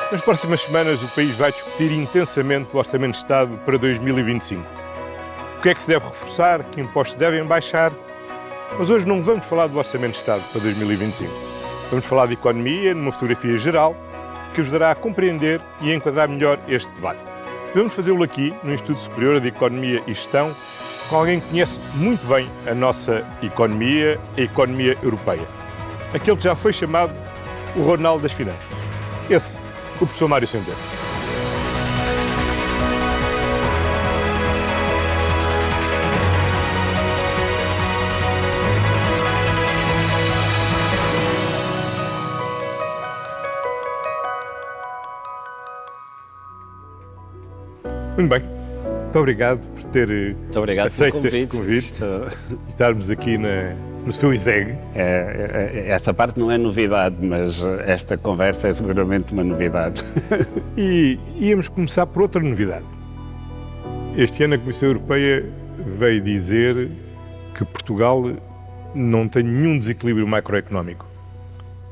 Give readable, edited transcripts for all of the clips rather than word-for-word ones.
Nas próximas semanas, o país vai discutir intensamente o Orçamento de Estado para 2025. O que é que se deve reforçar, que impostos devem baixar? Mas hoje não vamos falar do Orçamento de Estado para 2025. Vamos falar de economia, numa fotografia geral, que ajudará a compreender e a enquadrar melhor este debate. Vamos fazê-lo aqui, no Instituto Superior de Economia e Gestão, com alguém que conhece muito bem a nossa economia, a economia europeia. Aquele que já foi chamado o Ronaldo das Finanças. Esse, o professor Mário Centeno. Muito bem. Muito obrigado por ter aceito este convite e estarmos aqui no seu ISEG. Essa parte não é novidade, mas esta conversa é seguramente uma novidade. E íamos começar por outra novidade. Este ano a Comissão Europeia veio dizer que Portugal não tem nenhum desequilíbrio macroeconómico.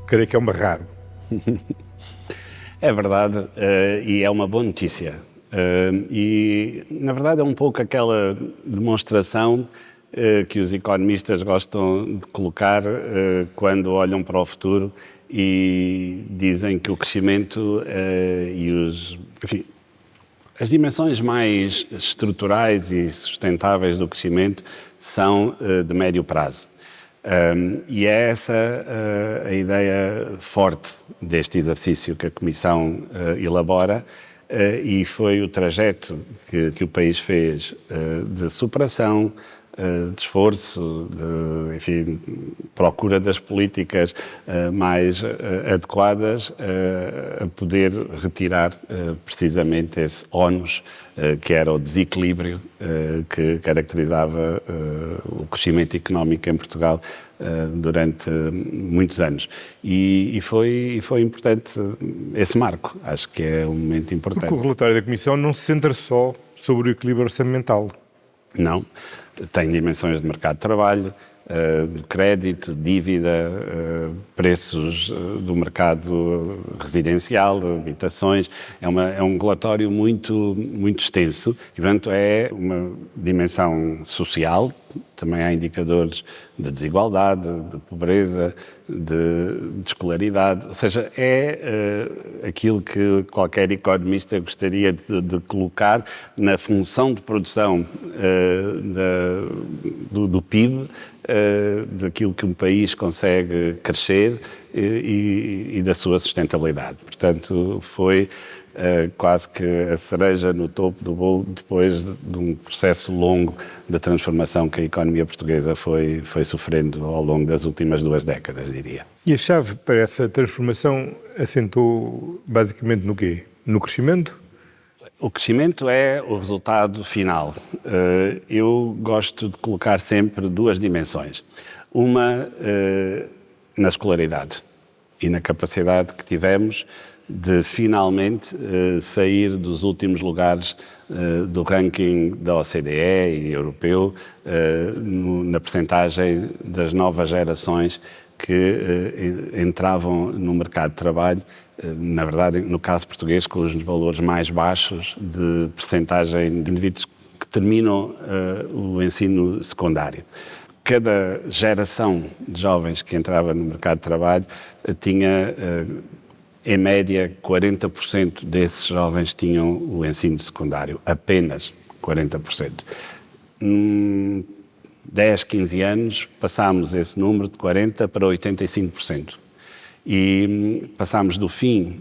Creio que é raro. É verdade, e é uma boa notícia. E, na verdade, é um pouco aquela demonstração que os economistas gostam de colocar quando olham para o futuro e dizem que o crescimento as dimensões mais estruturais e sustentáveis do crescimento são de médio prazo. E é essa a ideia forte deste exercício que a Comissão elabora. E foi o trajeto que o país fez de superação, de esforço, de procura das políticas mais adequadas a poder retirar precisamente esse ónus que era o desequilíbrio que caracterizava o crescimento económico em Portugal durante muitos anos. E foi importante esse marco. Acho que é um momento importante. Porque o relatório da Comissão não se centra só sobre o equilíbrio orçamental. Não. Tem dimensões de mercado de trabalho, de crédito, dívida, preços do mercado residencial, de habitações. É um relatório muito extenso e, portanto, é uma dimensão social. Também há indicadores de desigualdade, de pobreza, de escolaridade. Ou seja, é aquilo que qualquer economista gostaria de colocar na função de produção do PIB, daquilo que um país consegue crescer e da sua sustentabilidade. Portanto, foi quase que a cereja no topo do bolo depois de um processo longo de transformação que a economia portuguesa foi sofrendo ao longo das últimas 2 décadas, diria. E a chave para essa transformação assentou basicamente no quê? No crescimento? O crescimento é o resultado final. Eu gosto de colocar sempre 2 dimensões. Uma na escolaridade e na capacidade que tivemos de finalmente sair dos últimos lugares do ranking da OCDE e europeu na percentagem das novas gerações que entravam no mercado de trabalho, na verdade, no caso português, com os valores mais baixos de percentagem de indivíduos que terminam o ensino secundário. Cada geração de jovens que entrava no mercado de trabalho tinha, em média, 40% desses jovens tinham o ensino secundário, apenas 40%. 10, 15 anos, passámos esse número de 40% para 85%. E passámos do fim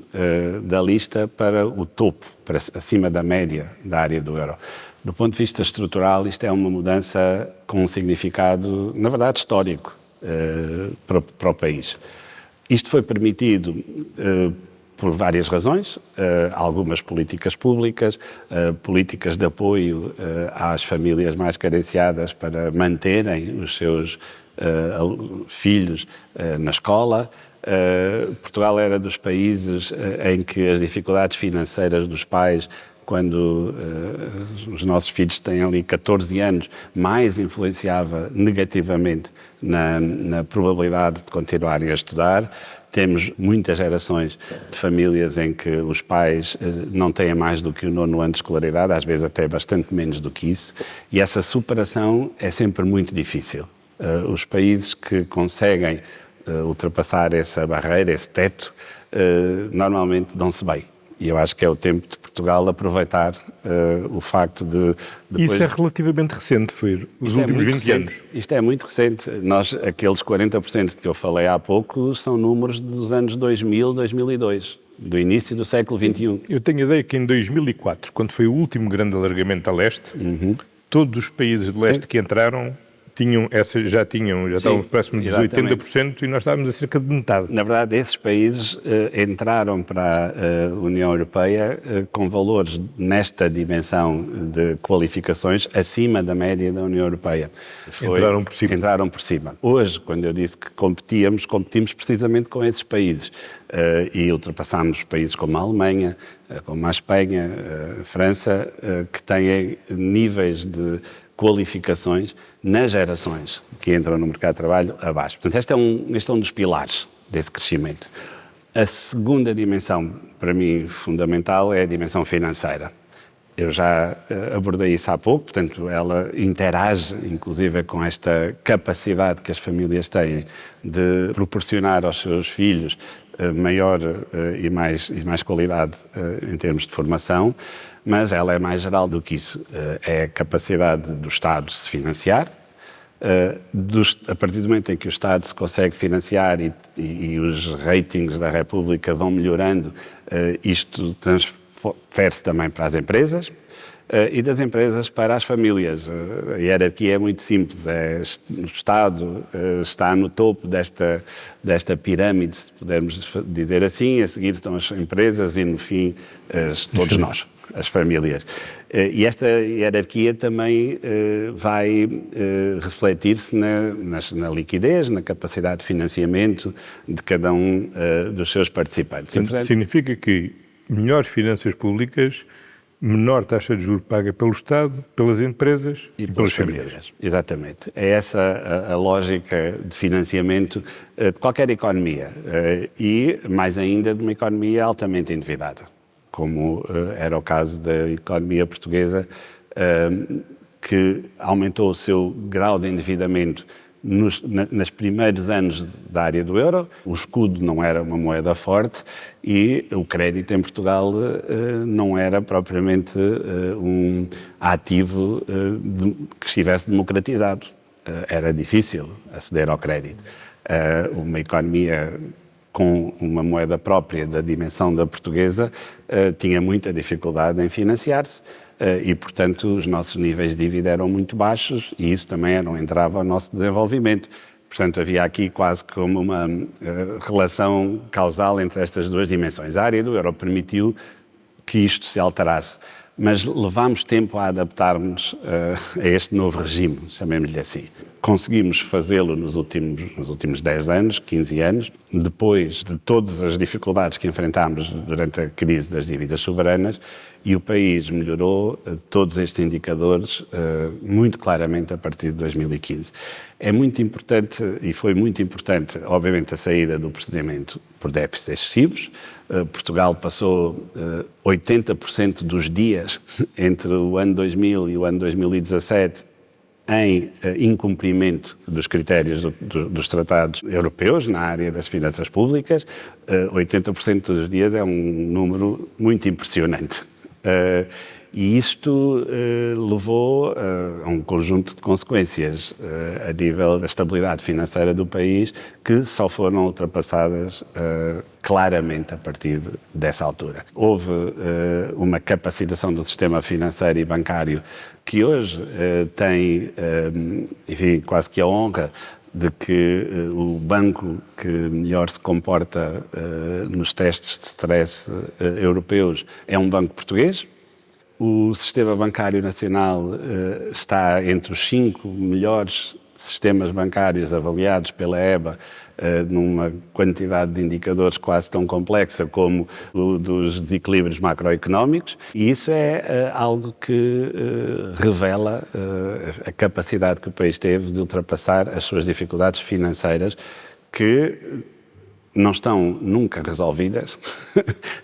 da lista para o topo, para acima da média da área do euro. Do ponto de vista estrutural, isto é uma mudança com um significado, na verdade, histórico para o país. Isto foi permitido por várias razões, algumas políticas públicas, políticas de apoio às famílias mais carenciadas para manterem os seus filhos na escola. Portugal era dos países em que as dificuldades financeiras dos pais quando os nossos filhos têm ali 14 anos, mais influenciava negativamente na probabilidade de continuarem a estudar. Temos muitas gerações de famílias em que os pais não têm mais do que o 9º ano de escolaridade, às vezes até bastante menos do que isso, e essa superação é sempre muito difícil. Os países que conseguem ultrapassar essa barreira, esse teto, normalmente dão-se bem. E eu acho que é o tempo de Portugal aproveitar o facto de... Depois... Isso é relativamente recente, foi os últimos 20 anos. Isto é muito recente. Aqueles 40% que eu falei há pouco são números dos anos 2000, 2002, do início do século XXI. Eu tenho a ideia que em 2004, quando foi o último grande alargamento a leste, todos os países de leste que entraram... já estavam próximo dos 80% e nós estávamos a cerca de metade. Na verdade, esses países entraram para a União Europeia com valores nesta dimensão de qualificações acima da média da União Europeia. Entraram por cima. Hoje, quando eu disse que competimos precisamente com esses países e ultrapassámos países como a Alemanha, como a Espanha, a França, que têm níveis de qualificações nas gerações que entram no mercado de trabalho abaixo. Portanto, este é um dos pilares desse crescimento. A segunda dimensão, para mim, fundamental, é a dimensão financeira. Eu já abordei isso há pouco, portanto, ela interage, inclusive, com esta capacidade que as famílias têm de proporcionar aos seus filhos maior e mais qualidade em termos de formação, mas ela é mais geral do que isso. É a capacidade do Estado se financiar. A partir do momento em que o Estado se consegue financiar e os ratings da República vão melhorando, isto transfere-se também para as empresas e das empresas para as famílias. A hierarquia é muito simples. O Estado está no topo desta pirâmide, se pudermos dizer assim, a seguir estão as empresas e, no fim, todos nós, as famílias. E esta hierarquia também vai refletir-se na liquidez, na capacidade de financiamento de cada um dos seus participantes. Significa que melhores finanças públicas, menor taxa de juros paga pelo Estado, pelas empresas e pelas famílias. Exatamente. É essa a lógica de financiamento de qualquer economia e, mais ainda, de uma economia altamente endividada, como era o caso da economia portuguesa, que aumentou o seu grau de endividamento nos primeiros anos da área do euro. O escudo não era uma moeda forte e o crédito em Portugal não era propriamente um ativo que estivesse democratizado. Era difícil aceder ao crédito. Uma economia com uma moeda própria da dimensão da portuguesa, tinha muita dificuldade em financiar-se e, portanto, os nossos níveis de dívida eram muito baixos e isso também não entrava ao nosso desenvolvimento. Portanto, havia aqui quase como uma relação causal entre estas duas dimensões. A área do euro permitiu que isto se alterasse, mas levámos tempo a adaptarmos a este novo regime, chamemos-lhe assim. Conseguimos fazê-lo nos últimos 10 anos, 15 anos, depois de todas as dificuldades que enfrentámos durante a crise das dívidas soberanas, e o país melhorou todos estes indicadores muito claramente a partir de 2015. É muito importante, e foi muito importante, obviamente, a saída do procedimento por déficits excessivos. Portugal passou 80% dos dias entre o ano 2000 e o ano 2017 em incumprimento dos critérios dos tratados europeus na área das finanças públicas. 80% dos dias é um número muito impressionante. E isto levou a um conjunto de consequências a nível da estabilidade financeira do país que só foram ultrapassadas claramente a partir dessa altura. Houve uma capacitação do sistema financeiro e bancário que hoje tem, enfim, quase que a honra de que o banco que melhor se comporta nos testes de stress europeus é um banco português. O sistema bancário nacional está entre os 5 melhores sistemas bancários avaliados pela EBA numa quantidade de indicadores quase tão complexa como o dos desequilíbrios macroeconómicos, e isso é algo que revela a capacidade que o país teve de ultrapassar as suas dificuldades financeiras, que não estão nunca resolvidas,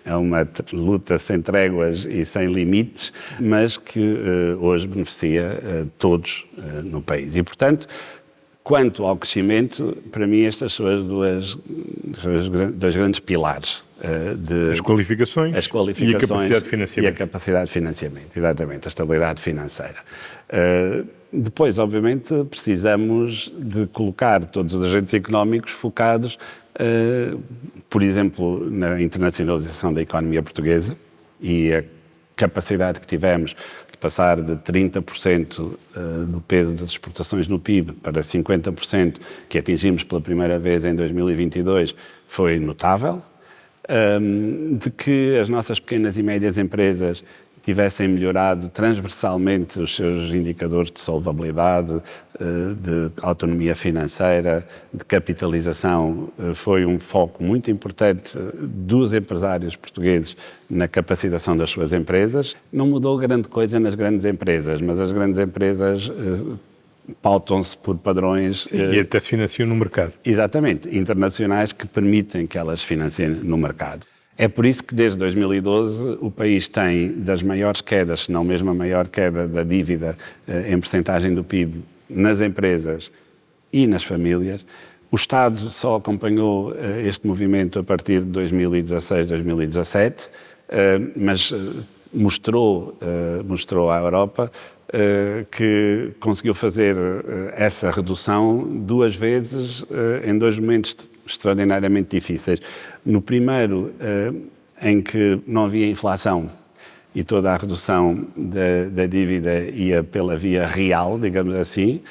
é uma luta sem tréguas e sem limites, mas que hoje beneficia todos no país. E, portanto, quanto ao crescimento, para mim estas são as dois grandes pilares. As qualificações e a capacidade de financiamento. E a capacidade de financiamento, exatamente, a estabilidade financeira. Depois, obviamente, precisamos de colocar todos os agentes económicos focados, por exemplo, na internacionalização da economia portuguesa e a capacidade que tivemos de passar de 30% do peso das exportações no PIB para 50%, que atingimos pela primeira vez em 2022, foi notável. De que as nossas pequenas e médias empresas tivessem melhorado transversalmente os seus indicadores de solvabilidade, de autonomia financeira, de capitalização, foi um foco muito importante dos empresários portugueses na capacitação das suas empresas. Não mudou grande coisa nas grandes empresas, mas as grandes empresas pautam-se por padrões... E até se financiam no mercado. Exatamente, internacionais que permitem que elas financiem no mercado. É por isso que desde 2012 o país tem das maiores quedas, se não mesmo a maior queda da dívida em percentagem do PIB nas empresas e nas famílias. O Estado só acompanhou este movimento a partir de 2016, 2017, mas mostrou à Europa que conseguiu fazer essa redução duas vezes em dois momentos extraordinariamente difíceis. No primeiro, em que não havia inflação e toda a redução da dívida ia pela via real, digamos assim,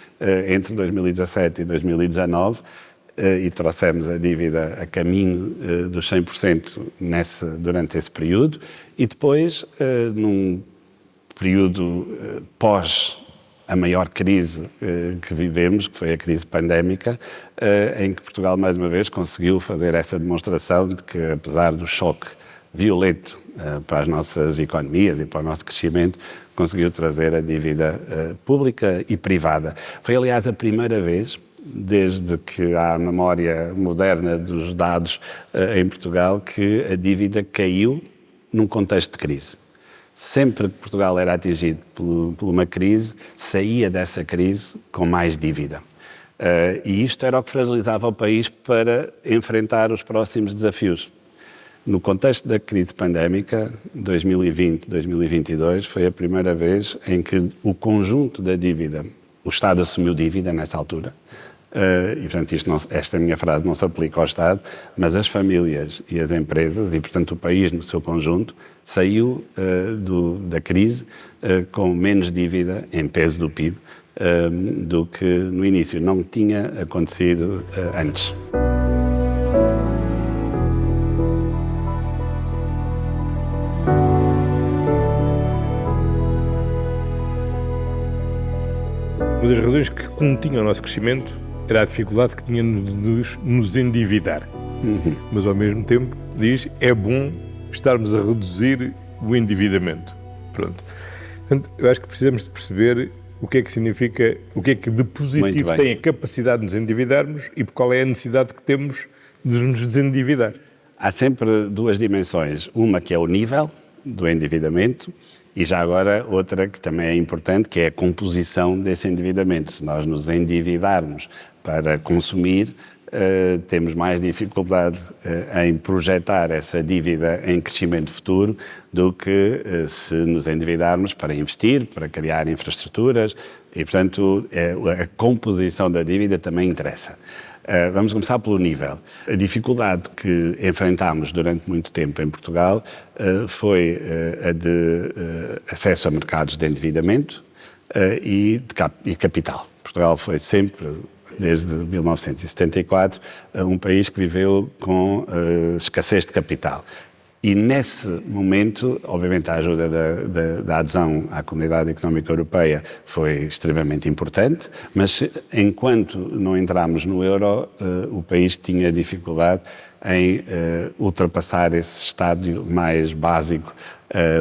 entre 2017 e 2019, e trouxemos a dívida a caminho dos 100% durante esse período, e depois, num período pós a maior crise que vivemos, que foi a crise pandémica, em que Portugal, mais uma vez, conseguiu fazer essa demonstração de que, apesar do choque violento para as nossas economias e para o nosso crescimento, conseguiu trazer a dívida pública e privada. Foi, aliás, a primeira vez, desde que há a memória moderna dos dados em Portugal, que a dívida caiu num contexto de crise. Sempre que Portugal era atingido por uma crise, saía dessa crise com mais dívida. E isto era o que fragilizava o país para enfrentar os próximos desafios. No contexto da crise pandémica, 2020-2022, foi a primeira vez em que o conjunto da dívida, o Estado assumiu dívida nessa altura, e portanto esta minha frase não se aplica ao Estado, mas as famílias e as empresas, e portanto o país no seu conjunto, saiu da crise com menos dívida em peso do PIB do que no início. Não tinha acontecido antes. Uma das razões que continha o nosso crescimento era a dificuldade que tínhamos de nos endividar. Mas, ao mesmo tempo, é bom estarmos a reduzir o endividamento. Pronto. Portanto, eu acho que precisamos de perceber o que é que significa, o que é que de positivo tem a capacidade de nos endividarmos e qual é a necessidade que temos de nos desendividar. Há sempre duas dimensões. Uma que é o nível do endividamento e já agora outra que também é importante, que é a composição desse endividamento. Se nós nos endividarmos para consumir, temos mais dificuldade em projetar essa dívida em crescimento futuro do que se nos endividarmos para investir, para criar infraestruturas e, portanto, a composição da dívida também interessa. Vamos começar pelo nível. A dificuldade que enfrentámos durante muito tempo em Portugal foi a de acesso a mercados de endividamento e de capital. Portugal foi sempre, desde 1974, um país que viveu com escassez de capital. E nesse momento, obviamente, a ajuda da adesão à Comunidade Económica Europeia foi extremamente importante, mas enquanto não entramos no euro, o país tinha dificuldade em ultrapassar esse estádio mais básico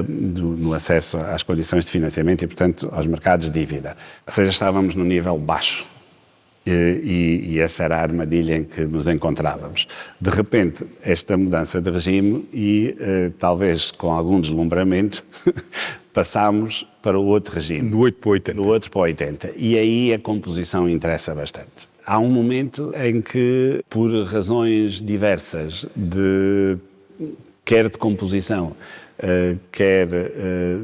no acesso às condições de financiamento e, portanto, aos mercados de dívida. Ou seja, estávamos no nível baixo. E essa era a armadilha em que nos encontrávamos. De repente, esta mudança de regime e, talvez com algum deslumbramento, passámos para o outro regime. Do 8 para o 80. Do 8 para o 80. E aí a composição interessa bastante. Há um momento em que, por razões diversas, quer de composição, quer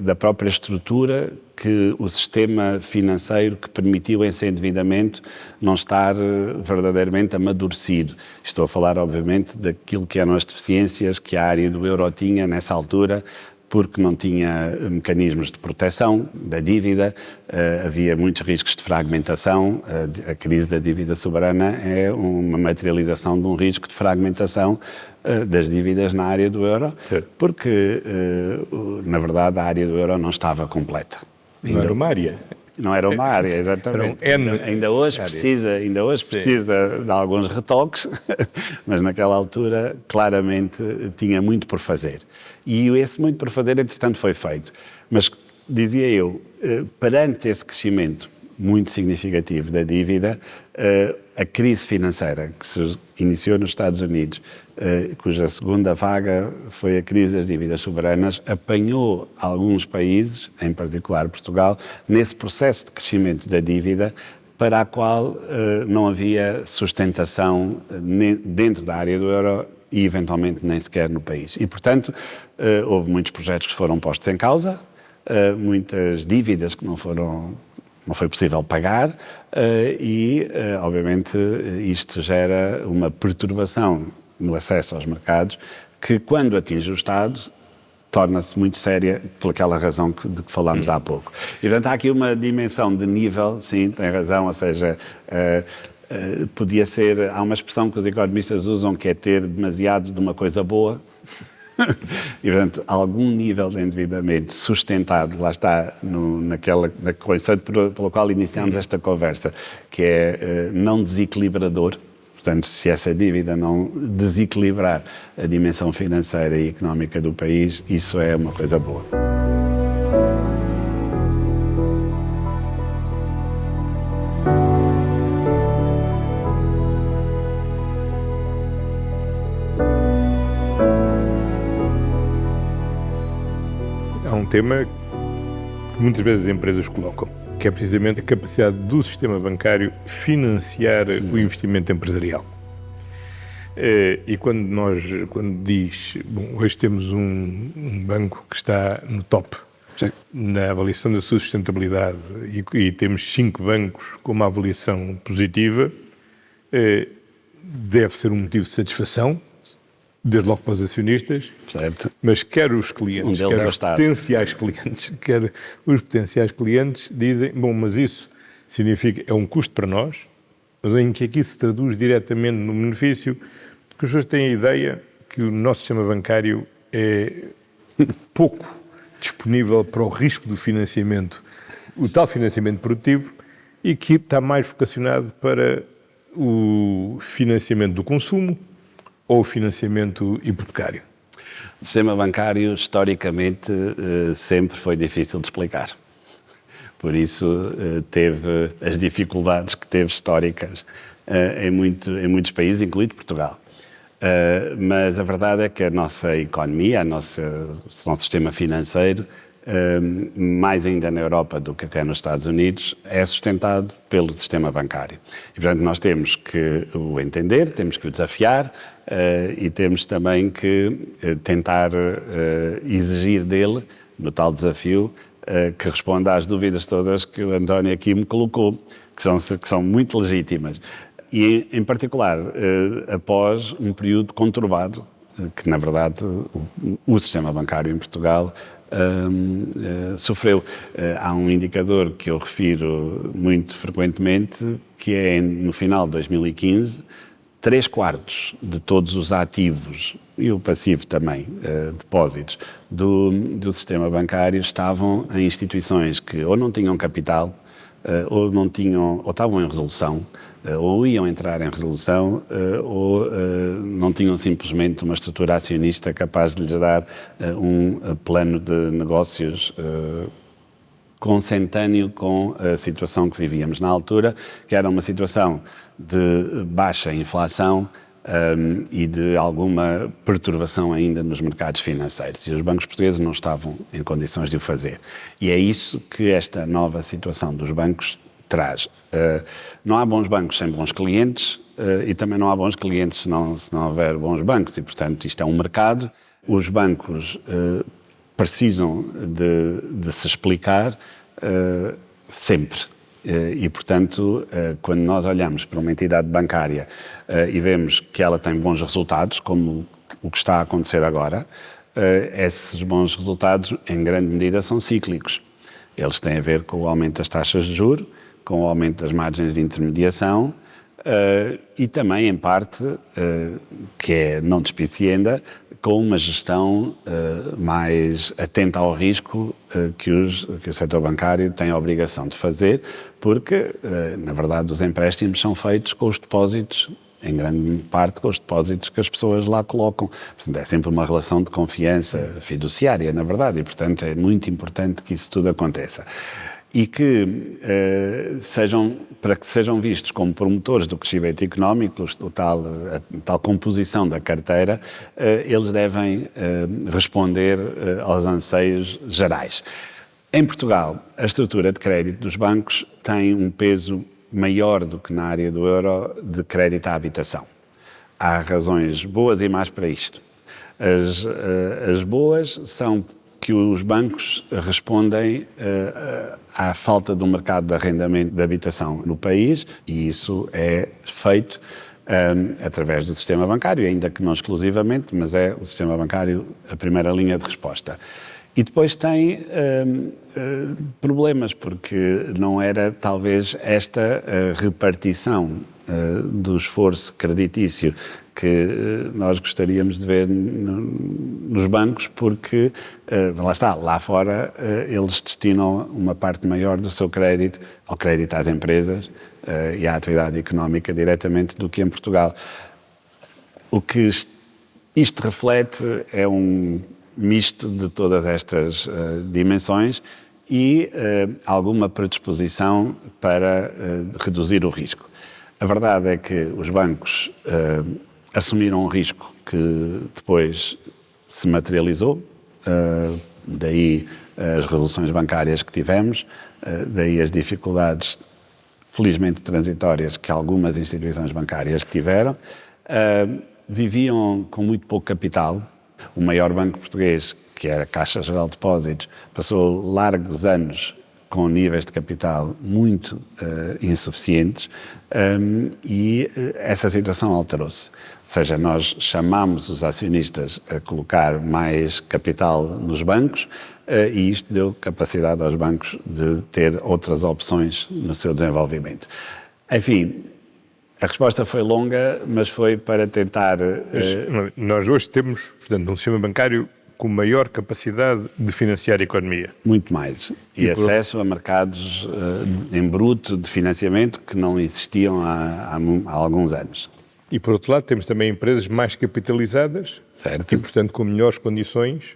da própria estrutura, que o sistema financeiro que permitiu esse endividamento não estar verdadeiramente amadurecido. Estou a falar, obviamente, daquilo que eram as deficiências que a área do euro tinha nessa altura, porque não tinha mecanismos de proteção da dívida, havia muitos riscos de fragmentação. A crise da dívida soberana é uma materialização de um risco de fragmentação das dívidas na área do euro, porque, na verdade, a área do euro não estava completa. Não era uma área. Não era uma área, exatamente. Ainda hoje precisa de alguns retoques, mas naquela altura claramente tinha muito por fazer. E esse muito por fazer, entretanto, foi feito. Mas, dizia eu, perante esse crescimento muito significativo da dívida, a crise financeira que se iniciou nos Estados Unidos, cuja segunda vaga foi a crise das dívidas soberanas, apanhou alguns países, em particular Portugal, nesse processo de crescimento da dívida para a qual não havia sustentação dentro da área do euro e, eventualmente, nem sequer no país. E, portanto, houve muitos projetos que foram postos em causa, muitas dívidas que não foi possível pagar e, obviamente, isto gera uma perturbação no acesso aos mercados que, quando atinge o Estado, torna-se muito séria por aquela razão de que falámos há pouco. E, portanto, há aqui uma dimensão de nível, sim, tem razão, ou seja, podia ser, há uma expressão que os economistas usam que é ter demasiado de uma coisa boa. E, portanto, algum nível de endividamento sustentado, lá está, na conceito pelo qual iniciamos esta conversa, que é não desequilibrador. Portanto, se essa dívida não desequilibrar a dimensão financeira e económica do país, isso é uma coisa boa. Há um tema que muitas vezes as empresas colocam, que é precisamente a capacidade do sistema bancário financiar o investimento empresarial. E quando diz, bom, hoje temos um banco que está no top, sim, na avaliação da sua sustentabilidade e temos 5 bancos com uma avaliação positiva, deve ser um motivo de satisfação, desde logo para os acionistas, certo, mas quer os clientes, quer os potenciais clientes dizem, bom, mas isso significa, é um custo para nós, mas em que aqui se traduz diretamente no benefício, porque as pessoas têm a ideia que o nosso sistema bancário é pouco disponível para o risco do financiamento, o tal financiamento produtivo, e que está mais vocacionado para o financiamento do consumo, ou o financiamento hipotecário? O sistema bancário, historicamente, sempre foi difícil de explicar. Por isso, teve as dificuldades que teve históricas em muitos países, incluindo Portugal. Mas a verdade é que a nossa economia, o nosso sistema financeiro, mais ainda na Europa do que até nos Estados Unidos, é sustentado pelo sistema bancário. E, portanto, nós temos que o entender, temos que o desafiar e temos também que tentar exigir dele, no tal desafio, que responda às dúvidas todas que o António aqui me colocou, que são muito legítimas. E, em particular, após um período conturbado, que, na verdade, o sistema bancário em Portugal sofreu. Há um indicador que eu refiro muito frequentemente, que é no final de 2015, 3/4 de todos os ativos e o passivo também, depósitos do sistema bancário, estavam em instituições que ou não tinham capital, ou não tinham, ou estavam em resolução, ou iam entrar em resolução, ou não tinham simplesmente uma estrutura acionista capaz de lhes dar um plano de negócios consentâneo com a situação que vivíamos na altura, que era uma situação de baixa inflação e de alguma perturbação ainda nos mercados financeiros. E os bancos portugueses não estavam em condições de o fazer. E é isso que esta nova situação dos bancos traz. Não há bons bancos sem bons clientes e também não há bons clientes se não houver bons bancos. E, portanto, isto é um mercado. Os bancos precisam de se explicar sempre. E, portanto, quando nós olhamos para uma entidade bancária e vemos que ela tem bons resultados, como o que está a acontecer agora, esses bons resultados, em grande medida, são cíclicos. Eles têm a ver com o aumento das taxas de juros, com o aumento das margens de intermediação e também, em parte, que é não despicienda, com uma gestão mais atenta ao risco que o setor bancário tem a obrigação de fazer, porque, na verdade, os empréstimos são feitos com os depósitos, em grande parte com os depósitos que as pessoas lá colocam. Portanto, é sempre uma relação de confiança fiduciária, na verdade, e, portanto, é muito importante que isso tudo aconteça. E que para que sejam vistos como promotores do crescimento económico, a tal composição da carteira, eles devem responder aos anseios gerais. Em Portugal, a estrutura de crédito dos bancos tem um peso maior do que na área do euro de crédito à habitação. Há razões boas e más para isto. As boas são que os bancos respondem à falta do mercado de arrendamento de habitação no país, e isso é feito através do sistema bancário, ainda que não exclusivamente, mas é o sistema bancário a primeira linha de resposta. E depois tem problemas, porque não era talvez esta repartição do esforço creditício que nós gostaríamos de ver nos bancos, porque, lá fora, eles destinam uma parte maior do seu crédito ao crédito às empresas e à atividade económica diretamente do que em Portugal. O que isto reflete é um misto de todas estas dimensões e alguma predisposição para reduzir o risco. A verdade é que os bancos assumiram um risco que depois se materializou, daí as revoluções bancárias que tivemos, daí as dificuldades felizmente transitórias que algumas instituições bancárias tiveram, viviam com muito pouco capital. O maior banco português, que era a Caixa Geral de Depósitos, passou largos anos com níveis de capital muito insuficientes e essa situação alterou-se. Ou seja, nós chamámos os acionistas a colocar mais capital nos bancos e isto deu capacidade aos bancos de ter outras opções no seu desenvolvimento. Enfim, a resposta foi longa, mas foi para tentar... Nós hoje temos, portanto, um sistema bancário com maior capacidade de financiar a economia. Muito mais. E acesso a mercados em bruto de financiamento que não existiam há alguns anos. E, por outro lado, temos também empresas mais capitalizadas, certo, e, portanto, com melhores condições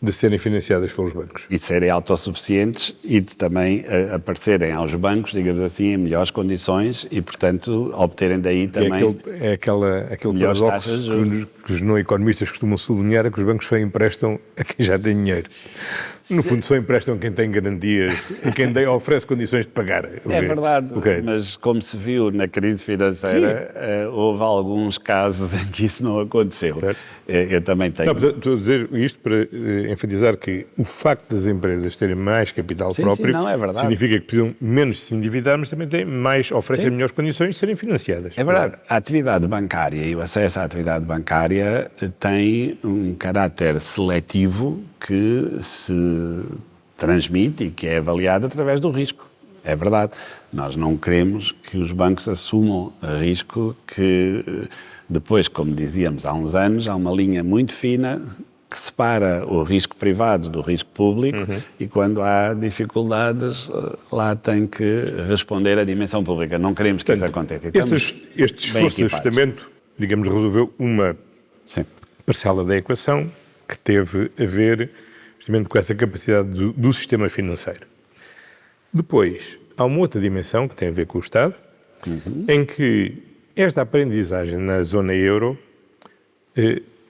de serem financiadas pelos bancos. E de serem autossuficientes e de também aparecerem aos bancos, digamos assim, em melhores condições e, portanto, obterem daí também aquele paradoxo que os não-economistas costumam sublinhar, é que os bancos só emprestam a quem já tem dinheiro. No fundo, só emprestam a quem tem garantias, a quem oferece condições de pagar. É verdade, mas como se viu na crise financeira, houve alguns casos em que isso não aconteceu. Certo. Eu também tenho... Não, estou a dizer isto para enfatizar que o facto das empresas terem mais capital próprio significa que precisam menos se endividar, mas também oferecem melhores condições de serem financiadas. É verdade. A atividade bancária e o acesso à atividade bancária tem um caráter seletivo que se transmite e que é avaliado através do risco. É verdade. Nós não queremos que os bancos assumam risco que Depois, como dizíamos há uns anos, há uma linha muito fina que separa o risco privado do risco público e quando há dificuldades, lá tem que responder a dimensão pública. Não queremos que isso aconteça. Este esforço de ajustamento, digamos, resolveu uma parcela da equação que teve a ver justamente com essa capacidade do sistema financeiro. Depois, há uma outra dimensão que tem a ver com o Estado, em que esta aprendizagem na zona euro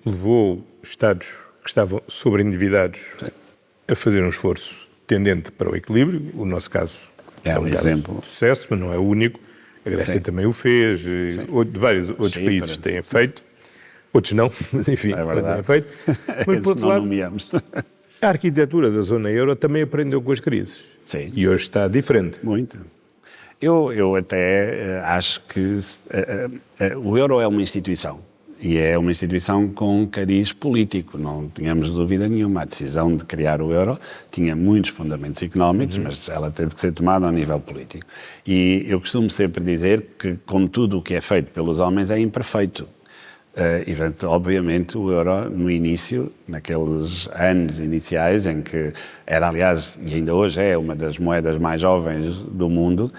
levou Estados que estavam sobreendividados a fazer um esforço tendente para o equilíbrio. O nosso caso é um exemplo de sucesso, mas não é o único. A Grécia também o fez, vários outros países têm feito. Outros não, mas enfim, têm feito. Mas, por outro lado, a arquitetura da zona euro também aprendeu com as crises. Sim. E hoje está diferente. Muito. Eu até acho que o euro é uma instituição. E é uma instituição com cariz político, não tínhamos dúvida nenhuma. A decisão de criar o euro tinha muitos fundamentos económicos, mas ela teve que ser tomada ao nível político. E eu costumo sempre dizer que, como tudo o que é feito pelos homens, é imperfeito. E, portanto, obviamente, o euro, no início, naqueles anos iniciais, em que era, aliás, e ainda hoje é uma das moedas mais jovens do mundo,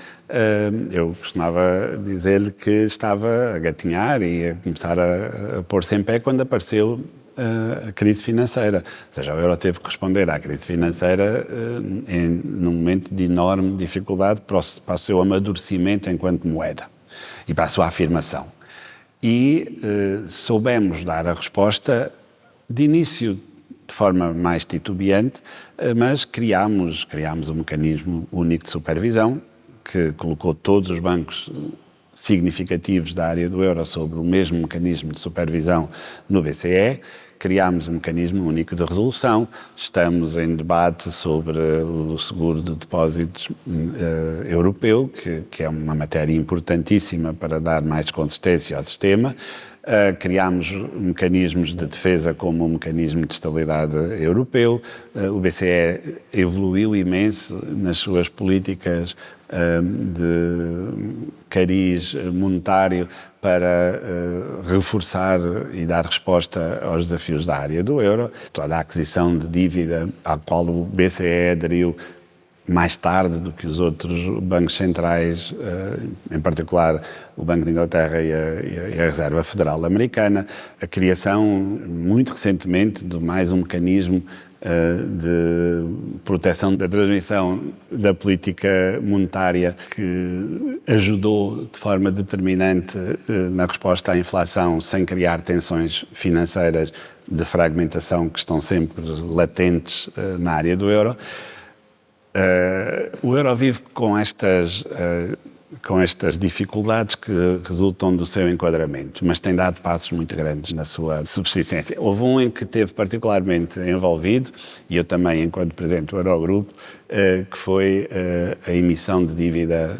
eu costumava dizer-lhe que estava a gatinhar e a começar a pôr-se em pé quando apareceu a crise financeira. Ou seja, o euro teve que responder à crise financeira num momento de enorme dificuldade para o seu amadurecimento enquanto moeda e para a sua afirmação. E soubemos dar a resposta de início de forma mais titubeante, mas criámos um mecanismo único de supervisão que colocou todos os bancos significativos da área do euro sobre o mesmo mecanismo de supervisão no BCE. Criámos um mecanismo único de resolução, estamos em debate sobre o seguro de depósitos europeu, que é uma matéria importantíssima para dar mais consistência ao sistema. Criámos mecanismos de defesa como o mecanismo de estabilidade europeu. O BCE evoluiu imenso nas suas políticas de cariz monetário para reforçar e dar resposta aos desafios da área do euro. Toda a aquisição de dívida à qual o BCE aderiu mais tarde do que os outros bancos centrais, em particular o Banco de Inglaterra e a Reserva Federal Americana, a criação, muito recentemente, de mais um mecanismo de proteção da transmissão da política monetária que ajudou de forma determinante na resposta à inflação sem criar tensões financeiras de fragmentação que estão sempre latentes na área do euro. O euro vive com estas dificuldades que resultam do seu enquadramento, mas tem dado passos muito grandes na sua subsistência. Houve um em que esteve particularmente envolvido, e eu também, enquanto presidente do Eurogrupo, que foi a emissão de dívida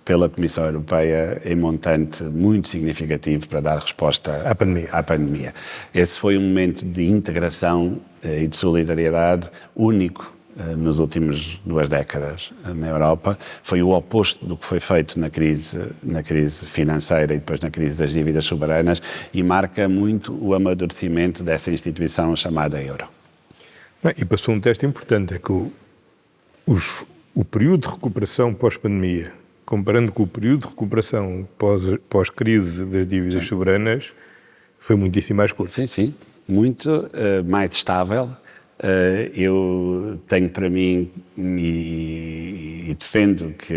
pela Comissão Europeia em montante muito significativo para dar resposta à pandemia. Esse foi um momento de integração e de solidariedade único nos últimos 2 décadas na Europa. Foi o oposto do que foi feito na crise financeira e depois na crise das dívidas soberanas e marca muito o amadurecimento dessa instituição chamada euro. E passou um teste importante, é que o período de recuperação pós-pandemia, comparando com o período de recuperação pós-crise das dívidas soberanas, foi muitíssimo mais curto. Sim, muito mais estável. Eu tenho para mim e defendo que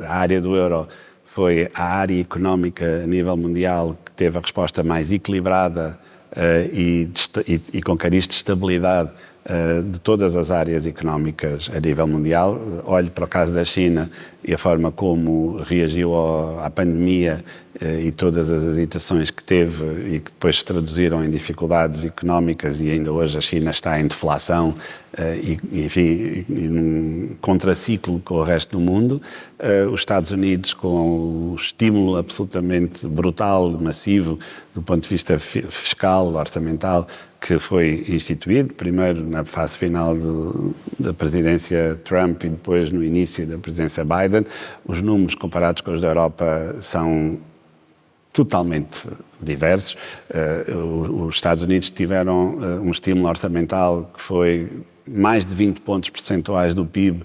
a área do euro foi a área económica a nível mundial que teve a resposta mais equilibrada e com cariz de estabilidade de todas as áreas económicas a nível mundial. Olho para o caso da China e a forma como reagiu à pandemia e todas as hesitações que teve e que depois se traduziram em dificuldades económicas e ainda hoje a China está em deflação enfim, num contraciclo com o resto do mundo. Os Estados Unidos, com o estímulo absolutamente brutal, massivo, do ponto de vista fiscal, orçamental, que foi instituído, primeiro na fase final da presidência Trump e depois no início da presidência Biden. Os números comparados com os da Europa são totalmente diversos. Os Estados Unidos tiveram um estímulo orçamental que foi mais de 20 pontos percentuais do PIB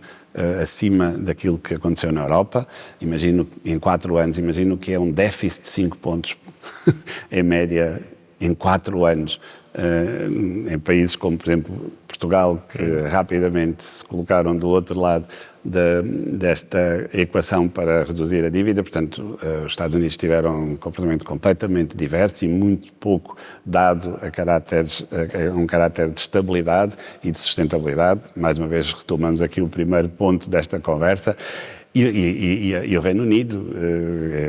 acima daquilo que aconteceu na Europa. Imagino, em 4 anos, imagino que é um déficit de 5 pontos em média em 4 anos. Em países como, por exemplo, Portugal, que rapidamente se colocaram do outro lado desta equação para reduzir a dívida. Portanto, os Estados Unidos tiveram um comportamento completamente diverso e muito pouco dado a um caráter de estabilidade e de sustentabilidade. Mais uma vez, retomamos aqui o primeiro ponto desta conversa. E o Reino Unido,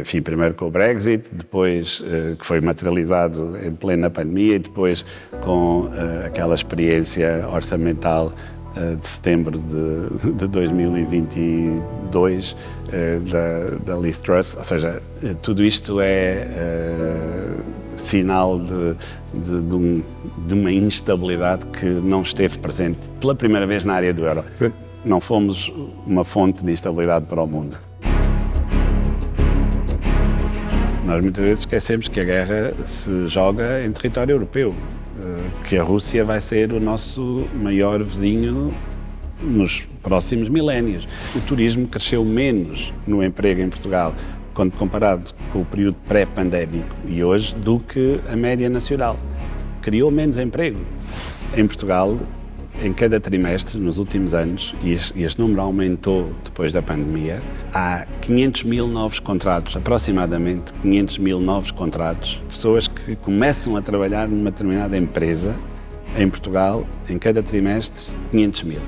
enfim, primeiro com o Brexit, depois que foi materializado em plena pandemia e depois com aquela experiência orçamental de setembro de 2022 da Liz Truss. Ou seja, tudo isto é sinal de uma instabilidade que não esteve presente pela primeira vez na área do euro. Não fomos uma fonte de instabilidade para o mundo. Nós muitas vezes esquecemos que a guerra se joga em território europeu, que a Rússia vai ser o nosso maior vizinho nos próximos milénios. O turismo cresceu menos no emprego em Portugal, quando comparado com o período pré-pandémico e hoje, do que a média nacional. Criou menos emprego. Em Portugal, em cada trimestre, nos últimos anos, e este número aumentou depois da pandemia, há 500 mil novos contratos, aproximadamente 500 mil novos contratos, pessoas que começam a trabalhar numa determinada empresa, em Portugal, em cada trimestre, 500 mil.